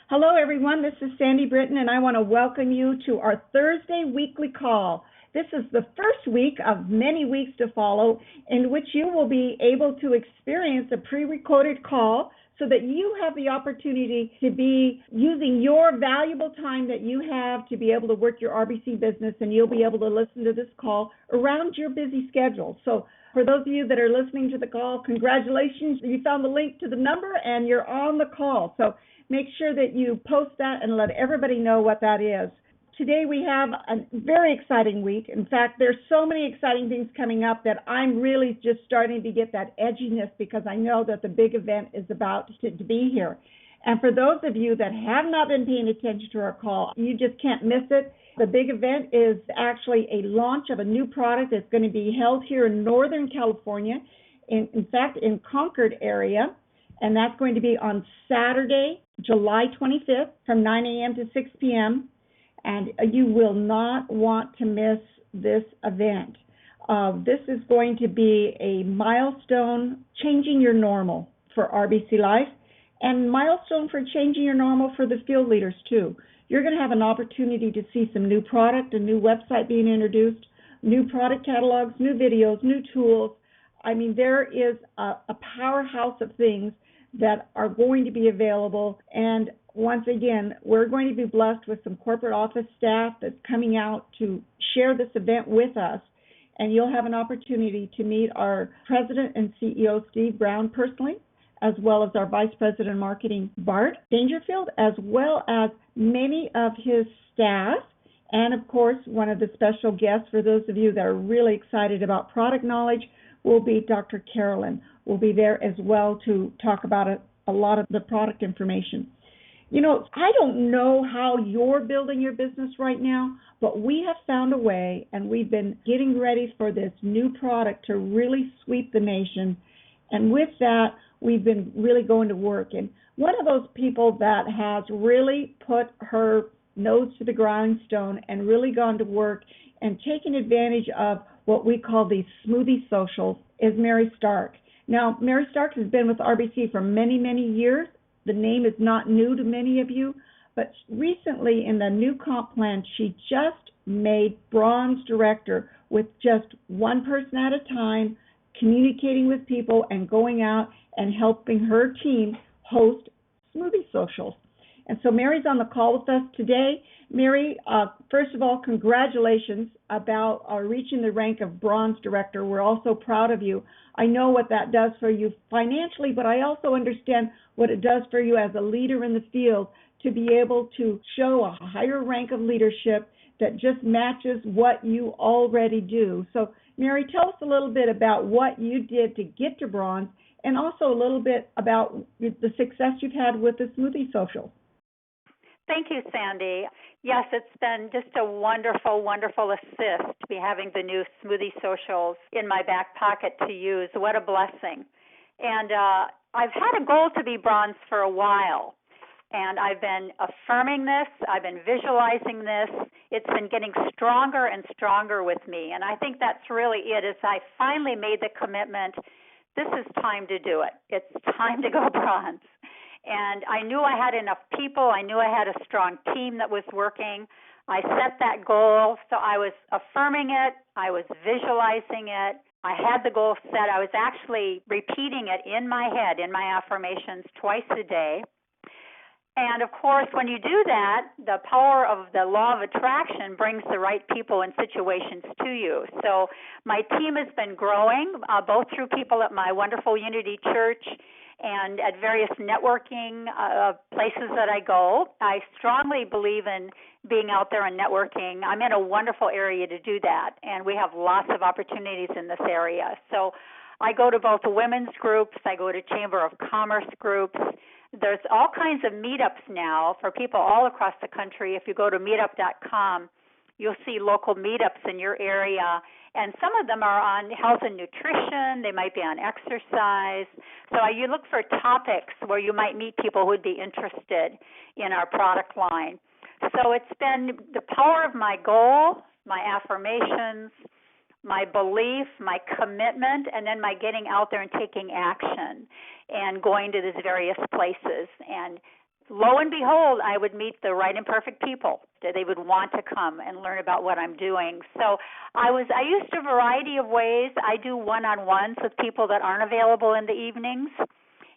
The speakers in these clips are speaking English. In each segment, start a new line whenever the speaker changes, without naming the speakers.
Hello, everyone. This is Sandy Britton, and I want to welcome you to our Thursday weekly call. This is the first week of many weeks to follow in which you will be able to experience a pre-recorded call so that you have the opportunity to be using your valuable time that you have to be able to work your RBC business, and you'll be able to listen to this call around your busy schedule. So for those of you that are listening to the call, congratulations. You found the link to the number and you're on the call. So make sure that you post that and let everybody know what that is. Today we have a very exciting week. In fact, there's so many exciting things coming up that I'm really just starting to get that edginess because I know that the big event is about to be here. And for those of you that have not been paying attention to our call, you just can't miss it. The big event is actually a launch of a new product that's going to be held here in Northern California, in fact, in Concord area. And that's going to be on Saturday, July 25th from 9 a.m. to 6 p.m. And you will not want to miss this event. This is going to be a milestone changing your normal for RBC Life and milestone for changing your normal for the field leaders too. You're going to have an opportunity to see some new product, a new website being introduced, new product catalogs, new videos, new tools. I mean, there is a powerhouse of things that are going to be available. And once again, we're going to be blessed with some corporate office staff that's coming out to share this event with us. And you'll have an opportunity to meet our President and CEO, Steve Brown, personally, as well as our Vice President of Marketing, Bart Dangerfield, as well as many of his staff. And of course, one of the special guests, for those of you that are really excited about product knowledge, will be Dr. Carolyn. Will be there as well to talk about a lot of the product information. You know, I don't know how you're building your business right now, but we have found a way, and we've been getting ready for this new product to really sweep the nation. And with that, we've been really going to work. And one of those people that has really put her nose to the grindstone and really gone to work and taken advantage of what we call these smoothie socials is Mary Stark. Now, Mary Stark has been with RBC for many, many years. The name is not new to many of you, but recently in the new comp plan, she just made bronze director with just one person at a time, communicating with people and going out and helping her team host smoothie socials. And so Mary's on the call with us today. Mary, first of all, congratulations about reaching the rank of bronze director. We're also proud of you. I know what that does for you financially, but I also understand what it does for you as a leader in the field to be able to show a higher rank of leadership that just matches what you already do. So, Mary, tell us a little bit about what you did to get to bronze and also a little bit about the success you've had with the Smoothie Social.
Thank you, Sandy. Yes, it's been just a wonderful, wonderful assist to be having the new Smoothie Socials in my back pocket to use. What a blessing. And I've had a goal to be bronze for a while, and I've been affirming this. I've been visualizing this. It's been getting stronger and stronger with me, and I think that's really it, is I finally made the commitment, this is time to do it. It's time to go bronze. And I knew I had enough people. I knew I had a strong team that was working. I set that goal, so I was affirming it. I was visualizing it. I had the goal set. I was actually repeating it in my head, in my affirmations, twice a day. And, of course, when you do that, the power of the law of attraction brings the right people and situations to you. So my team has been growing, both through people at my wonderful Unity Church and at various networking places that I go. I strongly believe in being out there and networking. I'm in a wonderful area to do that, and we have lots of opportunities in this area. So I go to both women's groups. I go to Chamber of Commerce groups. There's all kinds of meetups now for people all across the country. If you go to meetup.com, you'll see local meetups in your area, and some of them are on health and nutrition. They might be on exercise. So you look for topics where you might meet people who would be interested in our product line. So it's been the power of my goal, my affirmations, my belief, my commitment, and then my getting out there and taking action and going to these various places and lo and behold, I would meet the right and perfect people. They would want to come and learn about what I'm doing. So I used a variety of ways. I do one-on-ones with people that aren't available in the evenings.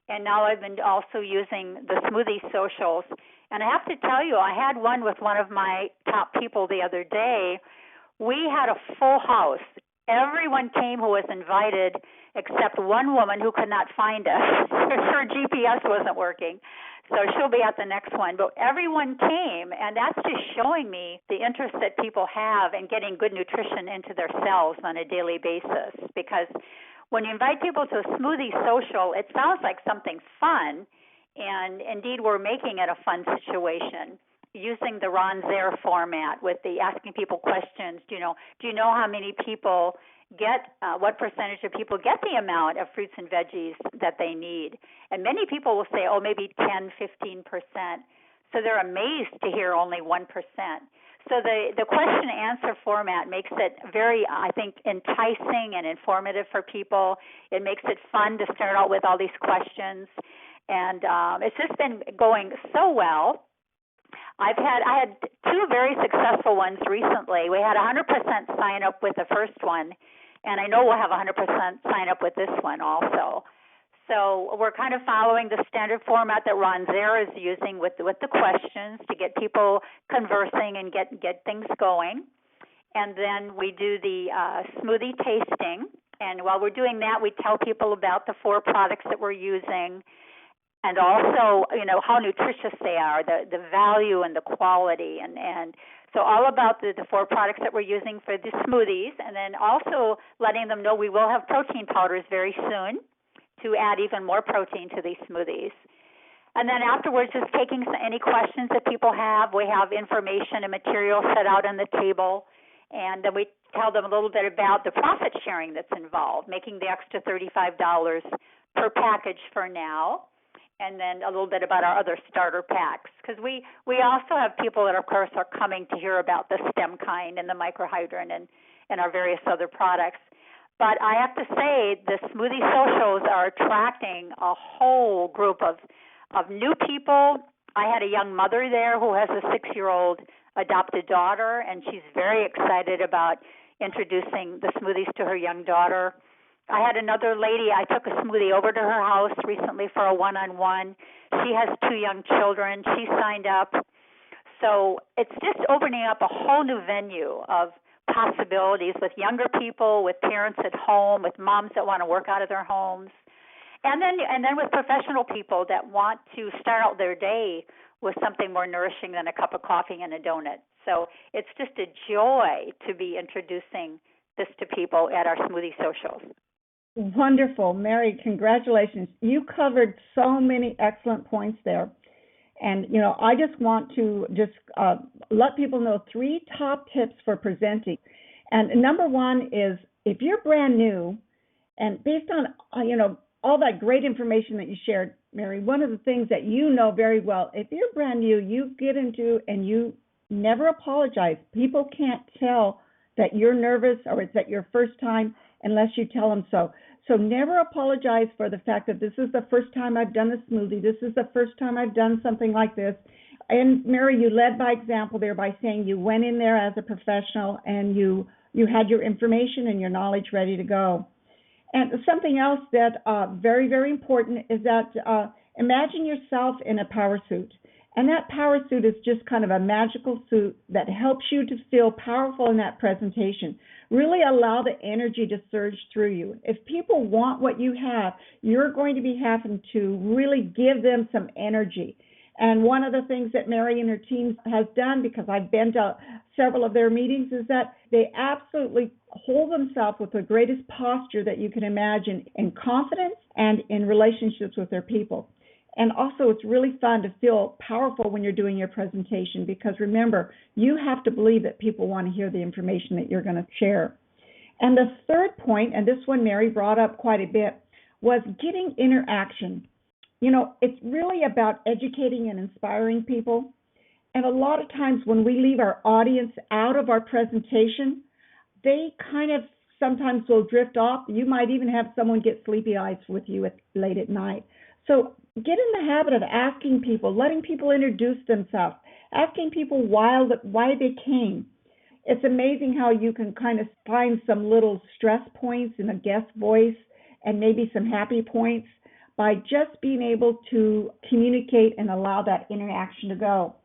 And now I've been also using the Smoothie socials. And I have to tell you, I had one with one of my top people the other day. We had a full house. Everyone came who was invited except one woman who could not find us. Her GPS wasn't working. So she'll be at the next one. But everyone came, and that's just showing me the interest that people have in getting good nutrition into their cells on a daily basis. Because when you invite people to a smoothie social, it sounds like something fun, and indeed we're making it a fun situation using the Ron Zaire format with the asking people questions. Do you know how many people get, what percentage of people get the amount of fruits and veggies that they need? And many people will say, maybe 10, 15%. So they're amazed to hear only 1%. So the question and answer format makes it very, I think, enticing and informative for people. It makes it fun to start out with all these questions. And it's just been going so well. I had two very successful ones recently. We had 100% sign up with the first one, and I know we'll have 100% sign up with this one also. So we're kind of following the standard format that Ron Zaire is using with the questions to get people conversing and get things going. And then we do the smoothie tasting. And while we're doing that, we tell people about the 4 products that we're using, and also, how nutritious they are, the value and the quality, and so all about the 4 products that we're using for the smoothies, and then also letting them know we will have protein powders very soon to add even more protein to these smoothies. And then afterwards, just taking any questions that people have. We have information and material set out on the table, and then we tell them a little bit about the profit sharing that's involved, making the extra $35 per package for now, and then a little bit about our other starter packs. Because we also have people that, of course, are coming to hear about the stem kind and the microhydrin and our various other products. But I have to say, the smoothie socials are attracting a whole group of new people. I had a young mother there who has a 6-year-old adopted daughter, and she's very excited about introducing the smoothies to her young daughter. I had another lady, I took a smoothie over to her house recently for a one-on-one. She has 2 young children. She signed up. So it's just opening up a whole new venue of possibilities with younger people, with parents at home, with moms that want to work out of their homes, and then with professional people that want to start out their day with something more nourishing than a cup of coffee and a donut. So it's just a joy to be introducing this to people at our smoothie socials.
Wonderful. Mary, congratulations. You covered so many excellent points there. And, I just want to let people know 3 top tips for presenting. And number 1 is, if you're brand new, and based on, all that great information that you shared, Mary, one of the things that you know very well, if you're brand new, you get into and you never apologize. People can't tell that you're nervous or it's at your first time unless you tell them so. So never apologize for the fact that this is the first time I've done a smoothie. This is the first time I've done something like this. And Mary, you led by example there by saying you went in there as a professional and you had your information and your knowledge ready to go. And something else that very, very important is that imagine yourself in a power suit. And that power suit is just kind of a magical suit that helps you to feel powerful in that presentation. Really allow the energy to surge through you. If people want what you have, you're going to be having to really give them some energy. And one of the things that Mary and her team has done, because I've been to several of their meetings, is that they absolutely hold themselves with the greatest posture that you can imagine in confidence and in relationships with their people. And also, it's really fun to feel powerful when you're doing your presentation, because remember, you have to believe that people want to hear the information that you're going to share. And the third point, and this one Mary brought up quite a bit, was getting interaction. It's really about educating and inspiring people. And a lot of times when we leave our audience out of our presentation, they kind of sometimes will drift off. You might even have someone get sleepy eyes with you late at night. So get in the habit of asking people, letting people introduce themselves, asking people why they came. It's amazing how you can kind of find some little stress points in a guest voice and maybe some happy points by just being able to communicate and allow that interaction to go.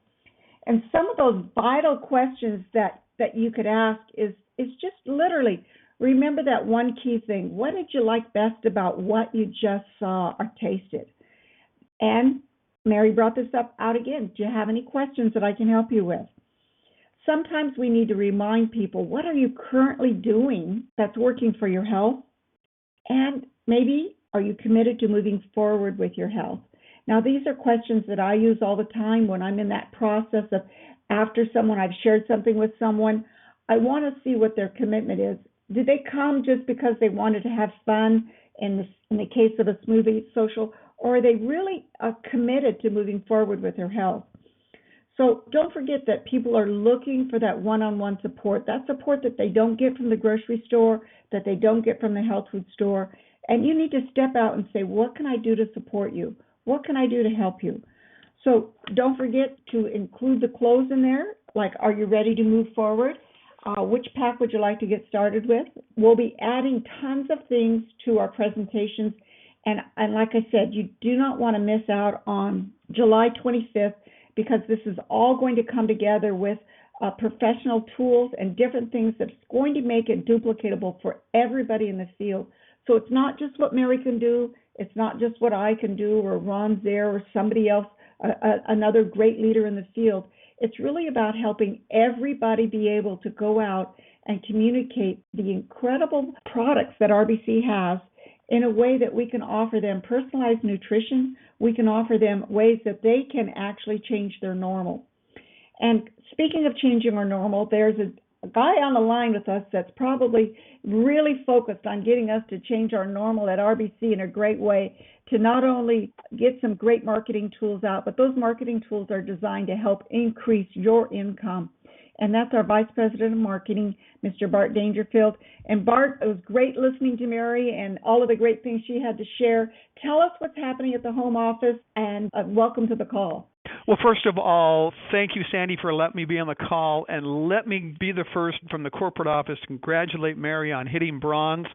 And some of those vital questions that you could ask is just literally remember that one key thing. What did you like best about what you just saw or tasted? And Mary brought this up out again. Do you have any questions that I can help you with? Sometimes we need to remind people, what are you currently doing that's working for your health? And maybe, are you committed to moving forward with your health? Now, these are questions that I use all the time when I'm in that process of after I've shared something with someone, I want to see what their commitment is. Did they come just because they wanted to have fun in the case of a smoothie social, or are they really committed to moving forward with their health? So don't forget that people are looking for that one-on-one support, that support that they don't get from the grocery store, that they don't get from the health food store. And you need to step out and say, what can I do to support you? What can I do to help you? So don't forget to include the clothes in there, like, are you ready to move forward? Which pack would you like to get started with? We'll be adding tons of things to our presentations. And like I said, you do not want to miss out on July 25th, because this is all going to come together with professional tools and different things that's going to make it duplicatable for everybody in the field. So it's not just what Mary can do, it's not just what I can do, or Ron's there, or somebody else, another great leader in the field. It's really about helping everybody be able to go out and communicate the incredible products that RBC has in a way that we can offer them personalized nutrition. We can offer them ways that they can actually change their normal. And speaking of changing our normal, there's a guy on the line with us that's probably really focused on getting us to change our normal at RBC in a great way, to not only get some great marketing tools out, but those marketing tools are designed to help increase your income. And that's our Vice President of Marketing, Mr. Bart Dangerfield. And Bart, it was great listening to Mary and all of the great things she had to share. Tell us what's happening at the home office, and welcome to the call.
Well, first of all, thank you, Sandy, for letting me be on the call, and let me be the first from the corporate office to congratulate Mary on hitting bronze.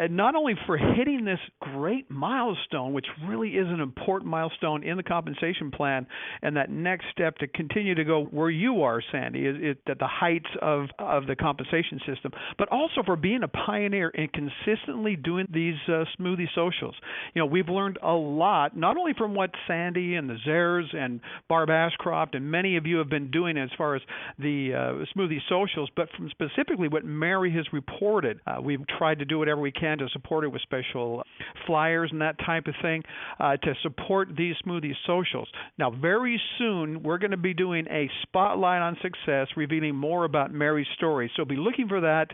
Not only for hitting this great milestone, which really is an important milestone in the compensation plan, and that next step to continue to go where you are, Sandy, at the heights of the compensation system, but also for being a pioneer and consistently doing these smoothie socials. You know, we've learned a lot, not only from what Sandy and the Zares and Barb Ashcroft and many of you have been doing as far as the smoothie socials, but from specifically what Mary has reported. We've tried to do whatever we can to support it with special flyers and that type of thing to support these smoothie socials. Now, very soon, we're going to be doing a spotlight on success, revealing more about Mary's story. So be looking for that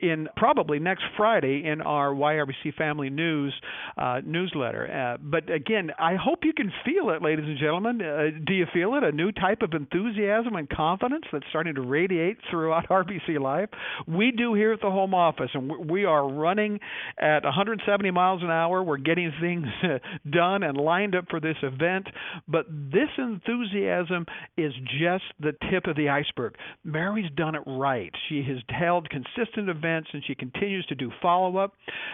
in probably next Friday in our YRBC Family News newsletter. But again, I hope you can feel it, ladies and gentlemen. Do you feel it? A new type of enthusiasm and confidence that's starting to radiate throughout RBC Life? We do here at the home office, and we are running at 170 miles an hour. We're getting things done and lined up for this event, but this enthusiasm is just the tip of the iceberg. Mary's done it right. She has held consistent events, and she continues to do follow-up.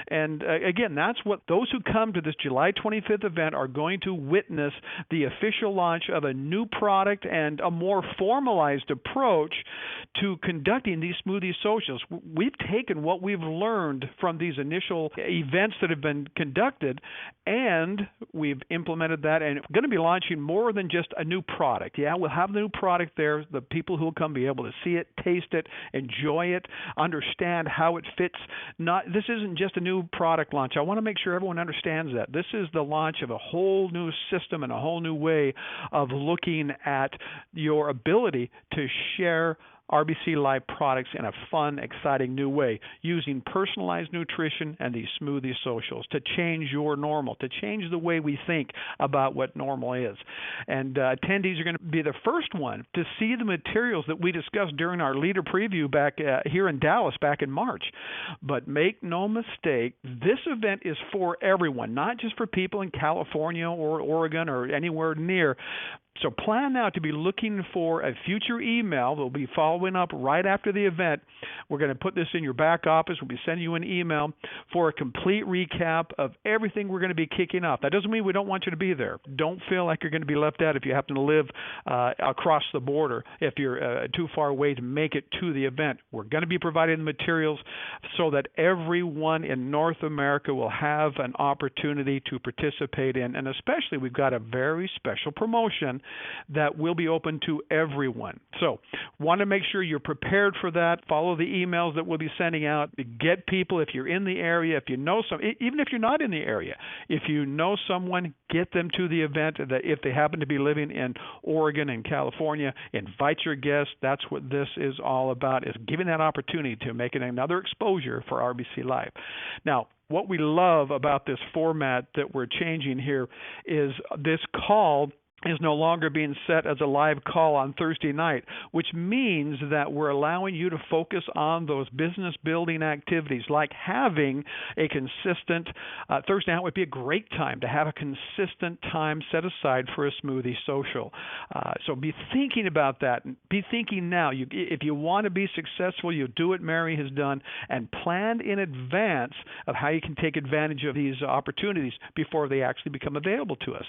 And again, that's what those who come to this July 25th event are going to witness, the official launch of a new product and a more formalized approach to conducting these smoothie socials. We've taken what we've learned from these initial events that have been conducted, and we've implemented that, and we're going to be launching more than just a new product. Yeah, we'll have the new product there. The people who will come be able to see it, taste it, enjoy it, understand how it fits. This isn't just a new product launch. I want to make sure everyone understands that. This is the launch of a whole new system and a whole new way of looking at your ability to share RBC Life products in a fun, exciting new way, using personalized nutrition and these smoothie socials to change your normal, to change the way we think about what normal is. And attendees are going to be the first one to see the materials that we discussed during our leader preview back here in Dallas back in March. But make no mistake, this event is for everyone, not just for people in California or Oregon or anywhere near. So plan now to be looking for a future email. We'll be following up right after the event. We're going to put this in your back office. We'll be sending you an email for a complete recap of everything we're going to be kicking off. That doesn't mean we don't want you to be there. Don't feel like you're going to be left out if you happen to live across the border, if you're too far away to make it to the event. We're going to be providing the materials so that everyone in North America will have an opportunity to participate in. And especially, we've got a very special promotion that will be open to everyone. So want to make sure you're prepared for that. Follow the emails that we'll be sending out. Get people, if you're in the area, if you know some, even if you're not in the area, if you know someone, get them to the event. That if they happen to be living in Oregon and California, invite your guests. That's what this is all about, is giving that opportunity to make it another exposure for RBC Life. Now, what we love about this format that we're changing here is this call is no longer being set as a live call on Thursday night, which means that we're allowing you to focus on those business building activities, like having a consistent Thursday night would be a great time to have a consistent time set aside for a smoothie social. So be thinking about that. Be thinking now. If you want to be successful, you do what Mary has done and plan in advance of how you can take advantage of these opportunities before they actually become available to us.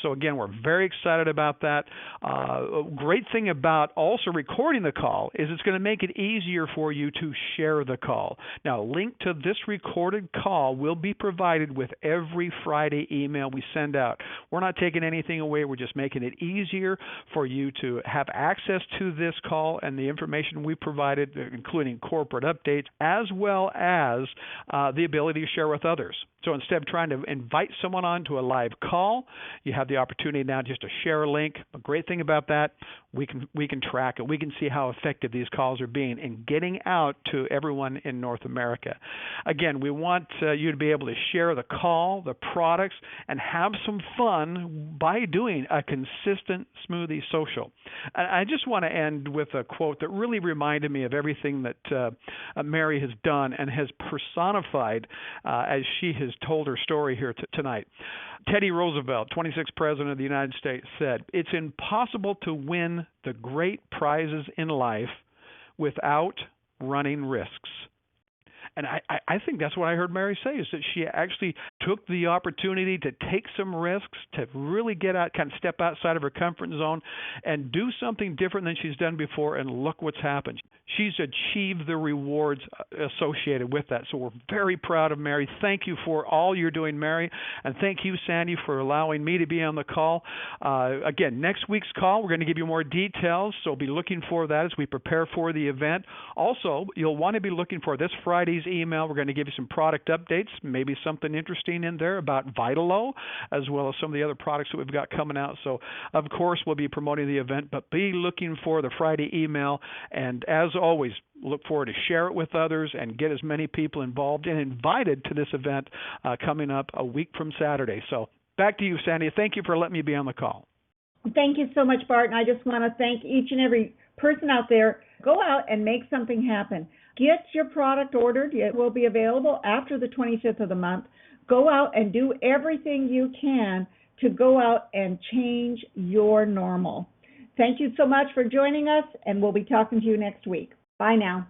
So again, we're very excited about that. A great thing about also recording the call is it's going to make it easier for you to share the call. Now, a link to this recorded call will be provided with every Friday email we send out. We're not taking anything away. We're just making it easier for you to have access to this call and the information we provided, including corporate updates, as well as the ability to share with others. So instead of trying to invite someone on to a live call, you have the opportunity now just to share a link. The great thing about that, we can track it. We can see how effective these calls are being in getting out to everyone in North America. Again, we want you to be able to share the call, the products, and have some fun by doing a consistent smoothie social. I just want to end with a quote that really reminded me of everything that Mary has done and has personified as she has told her story here tonight. Teddy Roosevelt, 26th President of the United States, said, "It's impossible to win the great prizes in life without running risks." And I think that's what I heard Mary say, is that she actually took the opportunity to take some risks, to really get out, kind of step outside of her comfort zone and do something different than she's done before, and look what's happened. She's achieved the rewards associated with that. So we're very proud of Mary. Thank you for all you're doing, Mary. And thank you, Sandy, for allowing me to be on the call. Again, next week's call, we're going to give you more details, so be looking for that as we prepare for the event. Also, you'll want to be looking for this Friday's email. We're going to give you some product updates, maybe something interesting in there about Vitalo, as well as some of the other products that we've got coming out. So, of course, we'll be promoting the event, but be looking for the Friday email. And as always, look forward to share it with others and get as many people involved and invited to this event coming up a week from Saturday. So back to you, Sandy. Thank you for letting me be on the call.
Thank you so much, Bart. And I just want to thank each and every person out there. Go out and make something happen. Get your product ordered. It will be available after the 25th of the month. Go out and do everything you can to go out and change your normal. Thank you so much for joining us, and we'll be talking to you next week. Bye now.